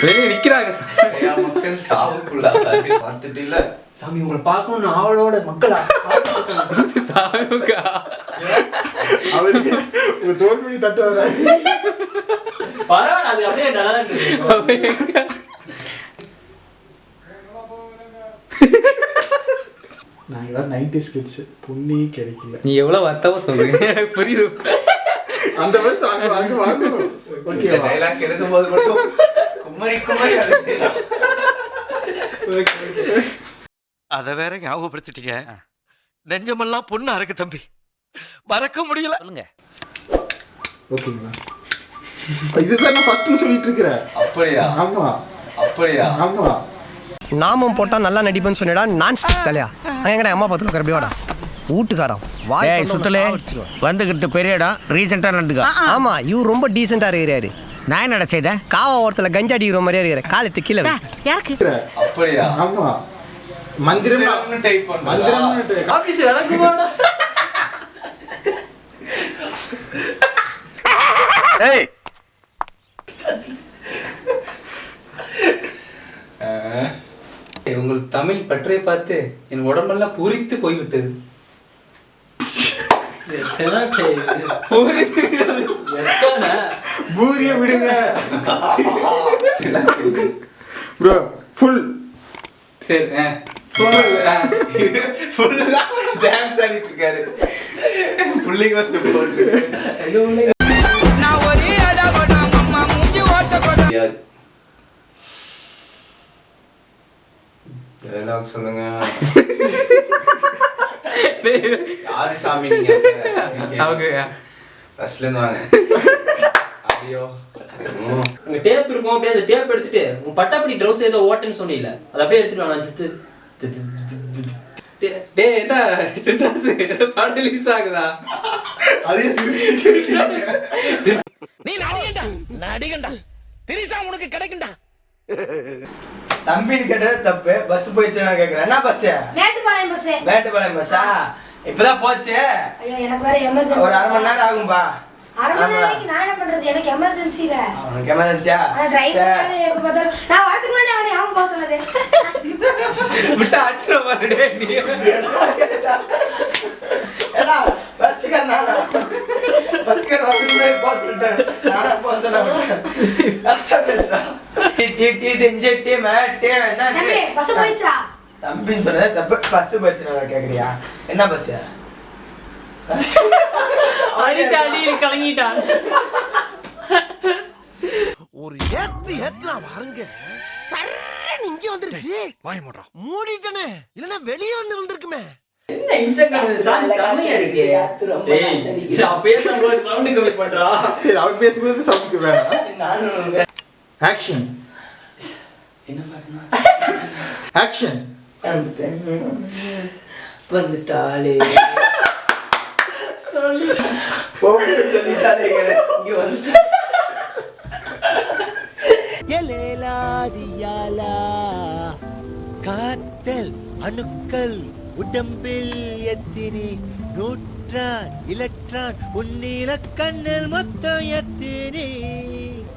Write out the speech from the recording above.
வெளியே நிக்கிறாங்க மக்கள் சாவுக்குள்ளாகாது பார்த்துட்டு இல்ல சாமி உங்களை பார்க்கணும்னு ஆவலோட மக்களா சாமிக்கா அவருக்கு உங்க தோல்வி தட்டு வராது. பரவாயில்ல, அது அப்படியே நல்லா இருக்கு. நாங்களாம் 90s கிட்ஸ், புண்ணியே கிடைக்கல. நீ எவ்வளவு வருத்தமா சொல்றீங்க எனக்கு புரியுது. அந்த மாதிரி வாங்கணும். ஓகேவா? டைலாக் எழுதும்போது மட்டும் குமரி குமரி அத வேற ஞாபகப்படுத்திட்டீங்க. நெஞ்சமெல்லாம் பொண்ணா இருக்கு தம்பி, மறக்க முடியல. சொல்லுங்க. ஓகேங்களா? இதுதான் நான் ஃபர்ஸ்ட்னு சொல்லிட்டு இருக்கிறேன். அப்படியா? ஆமா. அப்படியா? ஆமா. நாமம் போட்டா நல்லா நடிப்பேன்னு சொன்னடா. நான் தலையா எங்கடா அம்மா பத்துல கரபியோடா வீட்டுக்காரன் வாய் சுத்தலே வந்துகிட்டு பெரிய இடம் ரீசெண்டா நடந்துக்கா. ஆமா, இவர் ரொம்ப டீசெண்டா இருக்கிறாரு. நான் என்னடா செய்தேன்? காவா ஓரத்துல கஞ்சா அடிக்கிற மாதிரியா இருக்கிற காலத்து கீழே. அப்படியா? ஆமா. மந்திரம் டைப் பண்ணு. மந்திரம் ஆபீஸ் விளங்குமாடா. ஏய் உங்கள் தமிழ் பற்றை பார்த்து என் உடம்பெல்லாம் பூரித்து போய்விட்டது. பூரிய விடுங்க ப்ரோ. ஃபுல் சரி ஃபுல்லா டான்ஸ் ஆடிட்டு இருக்காரு. புள்ளி கோஸ்ட் போட்டு டைலாக் சொல்லுங்க. யாரு சாமி நீங்க? அவங்க ஃபர்ஸ்ட்ல இருந்து வாங்க. ஐயோ உங்க டேப் இருக்கும், அப்படியே அந்த டேப் எடுத்துட்டு உங்க பட்டாப்படி ட்ரவுஸ் ஏதோ ஓட்டன்னு சொன்னீங்கல்ல, அதை அப்படியே எடுத்துட்டு வாங்க. டேய் என்ன சின்ராசு படம் ரிலீஸ் ஆகுதா? அதே சிரிச்சு நீ நடிகண்டா திரிசா உனக்கு கிடைக்கும்டா. தம்பின்னு கேட்டது தப்பு. பஸ் போயிடுச்சு நான் கேக்குறேன். என்ன பஸ்? மேட்டுப்பாளையம் பஸ். மேட்டுப்பாளையம் பஸ்ஸா? இப்பதான் போச்சு. ஐயோ எனக்கு வேற எமர்ஜென்சி. ஒரு அரை மணி நேரம் ஆகும்பா. அரை மணி நேரத்துக்கு நான் என்ன பண்றது? எனக்கு எமர்ஜென்சில. உனக்கு எமர்ஜென்சியா? டிரைவர் எப்ப பார்த்தாலும் நான் வரதுக்கு முன்னாடி அவன் போக சொன்னது. விட்டு அடிச்சிட மாட்டே நீ. ஏடா பஸ்ஸுக்கார நானா? பஸ்ஸுக்கார வரதுக்கு முன்னாடி போக சொல்லிட்டேன். நானா போக சொன்னேன். கரெக்டா பேசுறா. தம்பி பஸ் போயிச்சா? தம்பின்னு சொன்னது தப்பு. பஸ் போயிடுச்சு நான் கேக்குறியா? என்ன பஸ்? அடி கலங்கிட்டான். ஒரு ஏத்துனா வாருங்க சரண் இங்க வந்துருச்சு. வாய் மூடுறா. மூடிட்டனே, இல்லனா வெளிய வந்து வந்திருக்குமே. என்ன இன்ஸ்டாகிராம் சாங் செமையா இருக்கு. டேய் நான் பேசும்போது சவுண்ட் கம்மி பண்றா. சரி, அவர் பேசும்போது சவுண்ட் வேணாம். நானும் ஆக்ஷன். என்ன பண்ணா? ஆக்ஷன். வந்துட்டாளே சொல்லி சொல்லிட்டாளே இங்க வந்துட்டா. காத்தல் அணுக்கள் உடம்பில் எத்தினி நூற்றான் இலற்றான் உன்னில கண்ணில் மொத்தம் எத்தினி